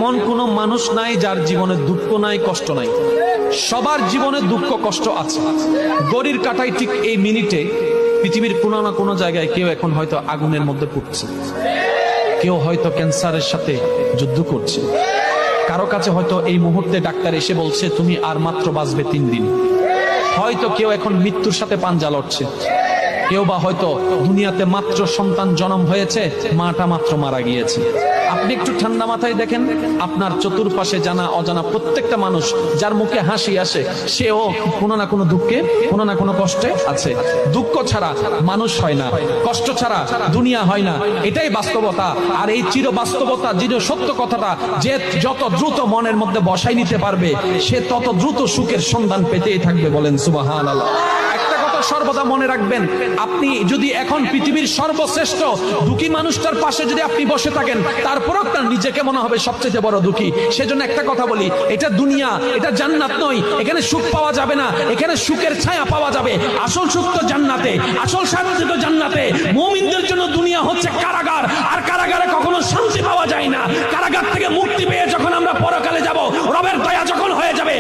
এমন কোনো মানুষ নাই যার জীবনে দুঃখ নাই, কষ্ট নাই। সবার জীবনে দুঃখ কষ্ট আছে। গড়ির কাটাই ঠিক এই মিনিটে পৃথিবীর কোনো না কোনো জায়গায় কেউ এখন হয়তো আগুনের মধ্যে পড়ছে, কেউ হয়তো ক্যান্সারের সাথে যুদ্ধ করছে, কারো কাছে হয়তো এই মুহূর্তে ডাক্তার এসে বলছে তুমি আর মাত্র বাঁচবে 3 দিন। হয়তো কেউ এখন মৃত্যুর সাথে পাঞ্জা লড়ছে, কেউ বা হয়তো দুনিয়াতে মাত্র সন্তান জন্ম হয়েছে, মাটা মাত্র মারা গিয়েছে। আপনি একটু ঠান্ডা মাথায় দেখেন, আপনার চতুর্পাশে জানা অজানা প্রত্যেকটা মানুষ যার মুখে হাসি আসে, সেও কোনো না কোনো দুঃখে, কোনো না কোনো কষ্টে আছে। দুঃখ ছাড়া মানুষ হয় না, কষ্ট ছাড়া দুনিয়া হয় না, এটাই বাস্তবতা। আর এই চির বাস্তবতা, চির সত্য কথাটা যে যত দ্রুত মনের মধ্যে বসাই নিতে পারবে, সে তত দ্রুত সুখের সন্ধান পেতেই থাকবে। বলেন সুবহানাল্লাহ। সর্বদা মনে রাখবেন, আপনি যদি এখন পৃথিবীর সর্বশ্রেষ্ঠ দুঃখী মানুষটার পাশে যদি আপনি বসে থাকেন, তারপর আপনার নিজেকে মনে হবে সবচেয়ে বড় দুঃখী। সেজন্য একটা কথা বলি, এটা দুনিয়া, এটা জান্নাত নয়। এখানে সুখ পাওয়া যাবে না, এখানে সুখের ছায়া পাওয়া যাবে। আসল সুখ তো জান্নাতে, আসল শান্তি তো জান্নাতে। মুমিনদের জন্য দুনিয়া হচ্ছে কারাগার, আর কারাগারে কখনো শান্তি পাওয়া যায় না। কারাগার থেকে মুক্তি